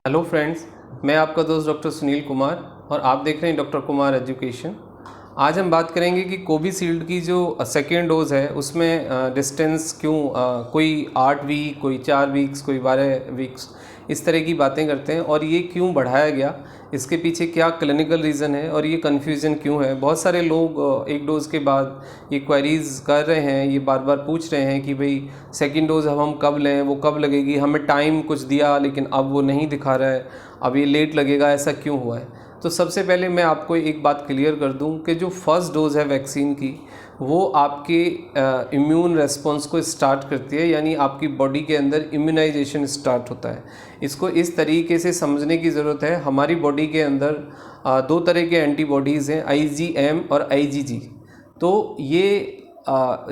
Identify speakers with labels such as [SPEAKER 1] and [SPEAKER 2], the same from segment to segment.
[SPEAKER 1] Hello friends, मैं आपका दोस्त डॉक्टर सुनील कुमार और आप देख रहे हैं डॉक्टर कुमार एजुकेशन। आज हम बात करेंगे कि कोविशील्ड की जो सेकेंड डोज़ है उसमें डिस्टेंस क्यों कोई 8 वीक, कोई 4 वीक्स, कोई 12 वीक्स, इस तरह की बातें करते हैं और ये क्यों बढ़ाया गया, इसके पीछे क्या क्लिनिकल रीज़न है और ये कन्फ्यूज़न क्यों है। बहुत सारे लोग एक डोज़ के बाद ये क्वेरीज़ कर रहे हैं, ये बार बार पूछ रहे हैं कि भाई सेकेंड डोज़ अब हम कब लें, वो कब लगेगी, हमें टाइम कुछ दिया लेकिन अब वो नहीं दिखा रहा है, अब ये लेट लगेगा, ऐसा क्यों हुआ है। तो सबसे पहले मैं आपको एक बात क्लियर कर दूं कि जो फर्स्ट डोज़ है वैक्सीन की वो आपके इम्यून रेस्पॉन्स को स्टार्ट करती है, यानी आपकी बॉडी के अंदर इम्यूनाइजेशन स्टार्ट होता है। इसको इस तरीके से समझने की ज़रूरत है। हमारी बॉडी के अंदर दो तरह के एंटीबॉडीज़ हैं, IgM और IgG। तो ये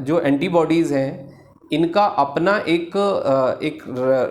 [SPEAKER 1] जो एंटीबॉडीज़ हैं इनका अपना एक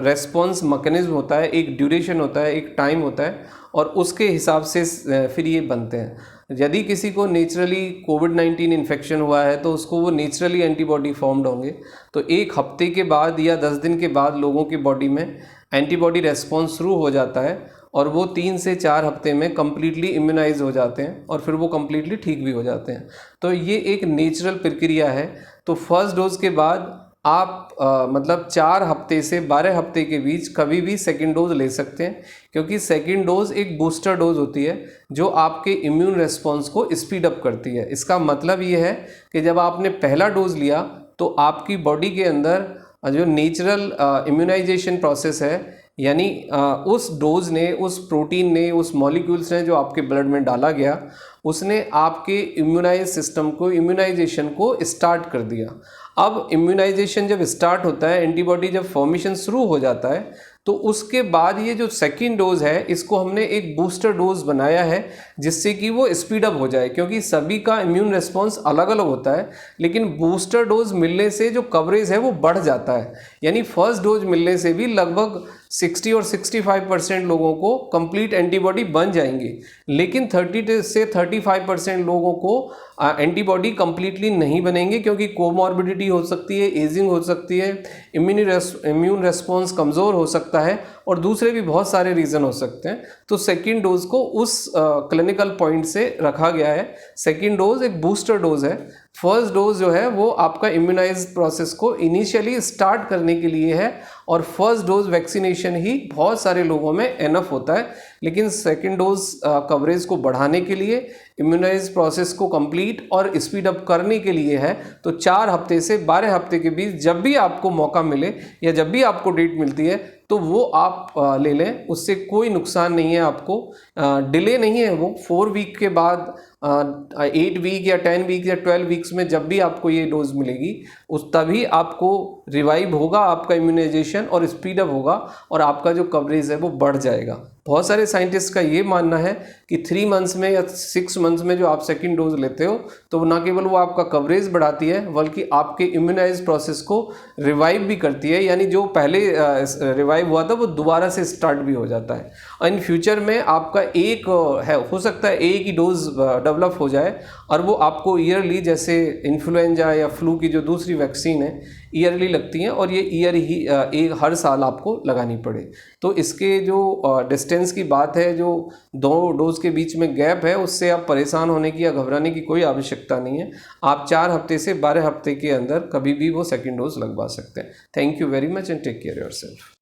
[SPEAKER 1] रेस्पॉन्स मैकेनिज्म होता है, एक ड्यूरेशन होता है, एक टाइम होता है और उसके हिसाब से फिर ये बनते हैं। यदि किसी को नेचुरली कोविड-19 इन्फेक्शन हुआ है तो उसको वो नेचुरली एंटीबॉडी फॉर्म्ड होंगे, तो एक हफ्ते के बाद या 10 दिन के बाद लोगों की बॉडी में एंटीबॉडी रेस्पॉन्स शुरू हो जाता है और वो 3 से 4 हफ्ते में कम्प्लीटली इम्यूनाइज हो जाते हैं और फिर वो कम्प्लीटली ठीक भी हो जाते हैं। तो ये एक नेचुरल प्रक्रिया है। तो फर्स्ट डोज के बाद आप मतलब 4 हफ्ते से 12 हफ्ते के बीच कभी भी सेकेंड डोज ले सकते हैं, क्योंकि सेकेंड डोज एक बूस्टर डोज होती है जो आपके इम्यून रेस्पॉन्स को स्पीड अप करती है। इसका मतलब ये है कि जब आपने पहला डोज लिया तो आपकी बॉडी के अंदर जो नेचुरल इम्यूनाइजेशन प्रोसेस है, यानी उस डोज ने, उस प्रोटीन ने, उस मॉलिक्यूल्स ने जो आपके ब्लड में डाला गया, उसने आपके इम्यूनाइज सिस्टम को, इम्यूनाइजेशन को स्टार्ट कर दिया। अब इम्यूनाइजेशन जब स्टार्ट होता है, एंटीबॉडी जब फॉर्मेशन शुरू हो जाता है, तो उसके बाद ये जो सेकेंड डोज है इसको हमने एक बूस्टर डोज बनाया है जिससे कि वो स्पीड अप हो जाए, क्योंकि सभी का इम्यून रिस्पॉन्स अलग अलग होता है। लेकिन बूस्टर डोज मिलने से जो कवरेज है वो बढ़ जाता है, यानी फर्स्ट डोज मिलने से भी लगभग 60 और 65% लोगों को कंप्लीट एंटीबॉडी बन जाएंगी, लेकिन 30 से 35% लोगों को एंटीबॉडी कंप्लीटली नहीं बनेंगे, क्योंकि कोमॉर्बिडिटी हो सकती है, एजिंग हो सकती है, इम्यून रेस्पॉन्स कमज़ोर हो सकता है और दूसरे भी बहुत सारे रीज़न हो सकते हैं। तो सेकेंड डोज को उस क्लिनिकल पॉइंट से रखा गया है। सेकेंड डोज एक बूस्टर डोज है। फर्स्ट डोज जो है वो आपका इम्यूनाइज प्रोसेस को इनिशियली स्टार्ट करने के लिए है और फर्स्ट डोज वैक्सीनेशन ही बहुत सारे लोगों में एनफ होता है। लेकिन सेकेंड डोज कवरेज को बढ़ाने के लिए, इम्यूनाइज प्रोसेस को कंप्लीट और स्पीड अप करने के लिए है। तो 4 हफ्ते से 12 हफ्ते के बीच जब भी आपको मौका मिले या जब भी आपको डेट मिलती है तो वो आप ले लें, उससे कोई नुकसान नहीं है आपको। डिले नहीं है वो। 4 वीक के बाद 8 वीक या 10 वीक या 12 वीक्स में जब भी आपको ये डोज मिलेगी उस तभी आपको रिवाइव होगा आपका इम्यूनाइजेशन और स्पीड अप होगा और आपका जो कवरेज है वो बढ़ जाएगा। बहुत सारे साइंटिस्ट का ये मानना है कि 3 मंथ्स में या 6 मंथ्स में जो आप सेकेंड डोज लेते हो तो ना केवल वो आपका कवरेज बढ़ाती है बल्कि आपके इम्यूनाइज प्रोसेस को रिवाइव भी करती है, यानी जो पहले रिवाइव हुआ था वो दोबारा से स्टार्ट भी हो जाता है। और इन फ्यूचर में आपका एक हो सकता है एक ही डोज डेवलप हो जाए और वो आपको ईयरली, जैसे इन्फ्लुएंजा या फ्लू की जो दूसरी वैक्सीन है ईयरली लगती हैं और ये हर साल आपको लगानी पड़े। तो इसके जो डिस्टेंस की बात है, जो 2 डोज के बीच में गैप है, उससे आप परेशान होने की या घबराने की कोई आवश्यकता नहीं है। आप 4 हफ्ते से 12 हफ्ते के अंदर कभी भी वो सेकेंड डोज लगवा सकते हैं। Thank you very much and take care yourself.